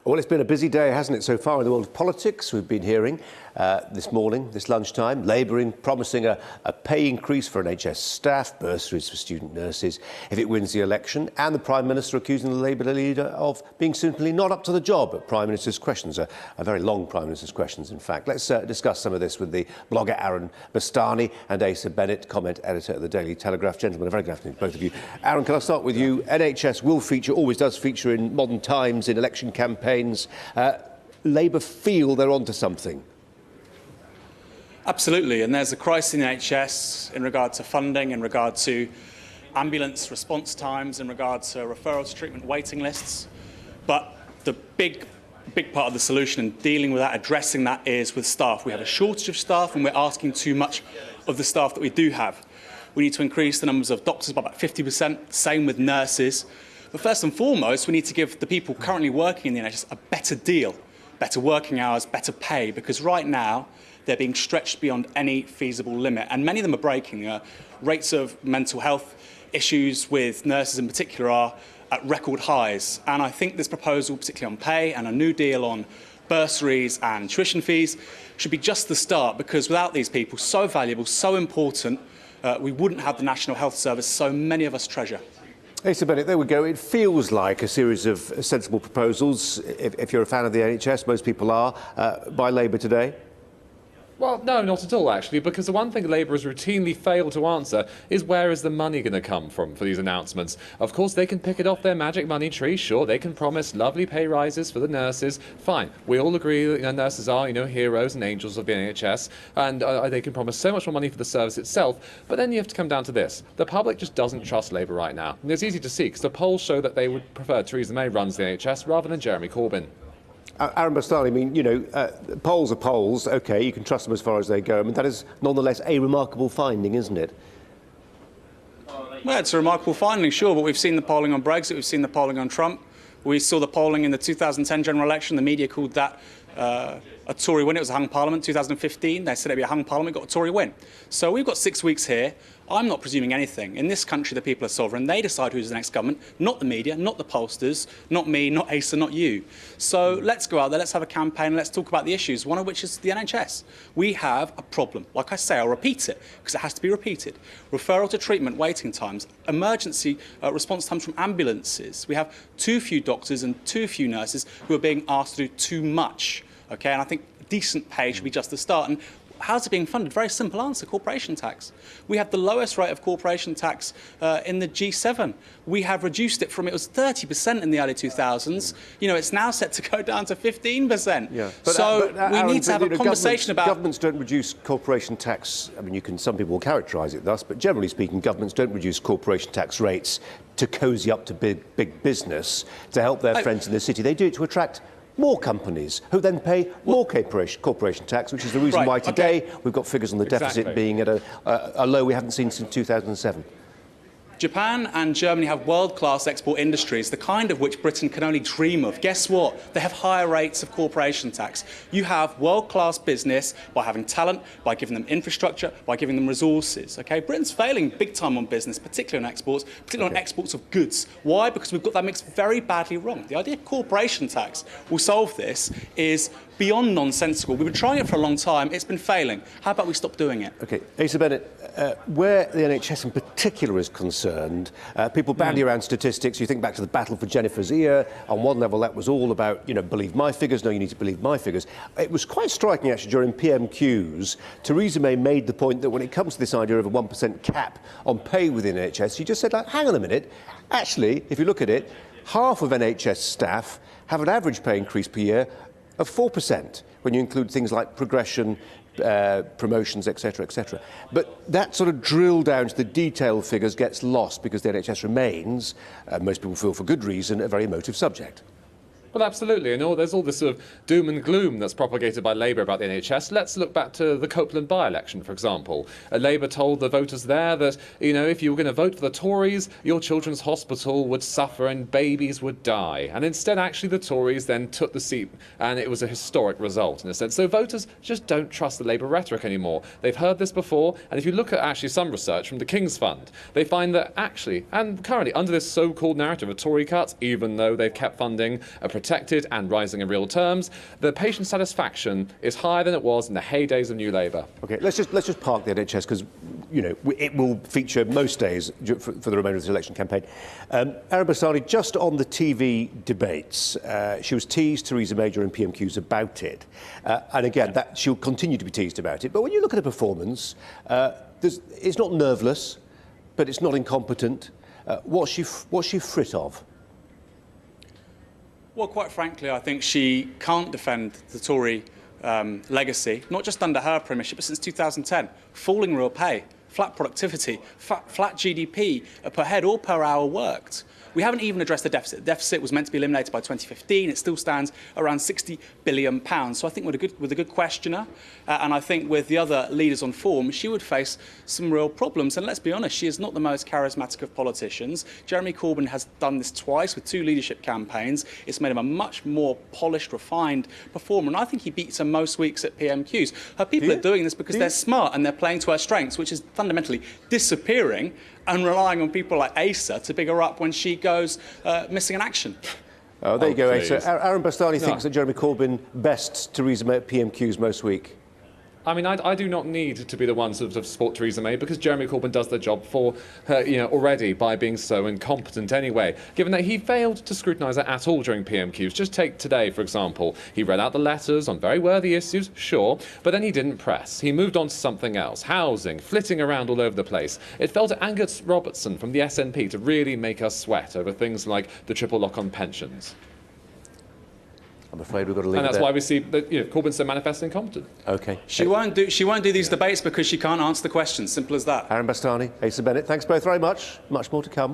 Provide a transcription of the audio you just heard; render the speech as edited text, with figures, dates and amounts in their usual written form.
Well, it's been a busy day, hasn't it, so far in the world of politics. We've been hearing this morning, this lunchtime, Labour promising a pay increase for NHS staff, bursaries for student nurses if it wins the election, and the Prime Minister accusing the Labour leader of being simply not up to the job at Prime Minister's Questions, a very long Prime Minister's Questions, in fact. Let's discuss some of this with the blogger Aaron Bastani and Asa Bennett, comment editor at the Daily Telegraph. Gentlemen, a very good afternoon, both of you. Aaron, can I start with you? NHS will feature, always does feature in modern times, in election campaigns. Labour feel they're onto something. Absolutely, and there's a crisis in the NHS in regard to funding, in regard to ambulance response times, in regard to referral to treatment waiting lists. But the big part of the solution in dealing with that, addressing that, is with staff. We have a shortage of staff and we're asking too much of the staff that we do have. We need to increase the numbers of doctors by about 50%, same with nurses. But first and foremost, we need to give the people currently working in the NHS a better deal, better working hours, better pay, because right now they're being stretched beyond any feasible limit. And many of them are breaking. Rates of mental health issues with nurses in particular are at record highs. And I think this proposal, particularly on pay and a new deal on bursaries and tuition fees, should be just the start, because without these people, so valuable, so important, we wouldn't have the National Health Service so many of us treasure. Asa Bennett, there we go. It feels like a series of sensible proposals, if you're a fan of the NHS, most people are, by Labour today. Well, no, not at all, actually, because the one thing Labour has routinely failed to answer is where is the money going to come from for these announcements. Of course, they can pick it off their magic money tree. Sure, they can promise lovely pay rises for the nurses. Fine. We all agree that nurses are, heroes and angels of the NHS, and they can promise so much more money for the service itself. But then you have to come down to this. The public just doesn't trust Labour right now. And it's easy to see, because the polls show that they would prefer Theresa May runs the NHS rather than Jeremy Corbyn. Aaron Bastani, I mean, polls are polls. OK, you can trust them as far as they go. I mean, that is nonetheless a remarkable finding, isn't it? Well, it's a remarkable finding, sure, but we've seen the polling on Brexit, we've seen the polling on Trump. We saw the polling in the 2010 general election. The media called that a Tory win. It was a hung parliament. 2015, they said it'd be a hung parliament, got a Tory win. So we've got 6 weeks here. I'm not presuming anything. In this country, the people are sovereign. They decide who's the next government, not the media, not the pollsters, not me, not Asa, not you. So let's go out there, let's have a campaign, let's talk about the issues, one of which is the NHS. We have a problem. Like I say, I'll repeat it, because it has to be repeated. Referral to treatment waiting times, emergency response times from ambulances. We have too few doctors and too few nurses who are being asked to do too much. Okay, and I think decent pay should be just the start. And how's it being funded? Very simple answer, corporation tax. We have the lowest rate of corporation tax in the G7. We have reduced it from, it was 30% in the early 2000s. It's now set to go down to 15%. Yeah. We need to have a conversation about... Governments don't reduce corporation tax. I mean, some people will characterise it thus, but generally speaking, governments don't reduce corporation tax rates to cosy up to big business, to help their friends in the city. They do it to attract more companies who then pay more corporation tax, which is the reason why today we've got figures on the deficit being at a low we haven't seen since 2007. Japan and Germany have world-class export industries, the kind of which Britain can only dream of. Guess what? They have higher rates of corporation tax. You have world-class business by having talent, by giving them infrastructure, by giving them resources. Okay, Britain's failing big time on business, particularly on exports, on exports of goods. Why? Because we've got that mixed very badly wrong. The idea of corporation tax will solve this is beyond nonsensical. We've been trying it for a long time. It's been failing. How about we stop doing it? OK. Asa Bennett, where the NHS in particular is concerned, people bandy around statistics. You think back to the battle for Jennifer's ear. On one level, that was all about, believe my figures. No, you need to believe my figures. It was quite striking, actually, during PMQs. Theresa May made the point that when it comes to this idea of a 1% cap on pay within NHS, she just said, like, hang on a minute. Actually, if you look at it, half of NHS staff have an average pay increase per year of 4%, when you include things like progression, promotions, etc., etc. But that sort of drill down to the detailed figures gets lost because the NHS remains, most people feel for good reason, a very emotive subject. Well, absolutely. And there's all this sort of doom and gloom that's propagated by Labour about the NHS. Let's look back to the Copeland by-election, for example. Labour told the voters there that, if you were going to vote for the Tories, your children's hospital would suffer and babies would die. And instead, actually, the Tories then took the seat, and it was a historic result, in a sense. So voters just don't trust the Labour rhetoric anymore. They've heard this before, and if you look at actually some research from the King's Fund, they find that actually, and currently, under this so-called narrative of Tory cuts, even though they've kept funding a protected and rising in real terms, the patient satisfaction is higher than it was in the heydays of New Labour. OK, let's just park the NHS because, you know, it will feature most days for the remainder of this election campaign. Asa Bennett, just on the TV debates, she was teased, Theresa May and PMQs, about it. And again, that she'll continue to be teased about it. But when you look at her performance, it's not nerveless, but it's not incompetent. What's she frit of? Well, quite frankly, I think she can't defend the Tory legacy, not just under her premiership, but since 2010. Falling real pay, flat productivity, flat GDP per head or per hour worked. We haven't even addressed the deficit. The deficit was meant to be eliminated by 2015. It still stands around £60 billion. So I think with a good questioner, and I think with the other leaders on form, she would face some real problems. And let's be honest, she is not the most charismatic of politicians. Jeremy Corbyn has done this twice with 2 leadership campaigns. It's made him a much more polished, refined performer. And I think he beats her most weeks at PMQs. Her people are doing this because they're smart and they're playing to her strengths, which is fundamentally disappearing and relying on people like Asa to big her up when she goes missing in action. Oh, there you go, please. Asa. Aaron Bastani thinks that Jeremy Corbyn bests Theresa May at PMQs most week. I mean, I do not need to be the one to support Theresa May because Jeremy Corbyn does the job for her, already by being so incompetent anyway. Given that he failed to scrutinise her at all during PMQs. Just take today, for example. He read out the letters on very worthy issues, sure, but then he didn't press. He moved on to something else, housing, flitting around all over the place. It fell to Angus Robertson from the SNP to really make us sweat over things like the triple lock on pensions. I'm afraid we've got to leave it there. And that's why we see that Corbyn's so manifestly incompetent. OK. She won't do these debates because she can't answer the questions. Simple as that. Aaron Bastani, Asa Bennett, thanks both very much. Much more to come.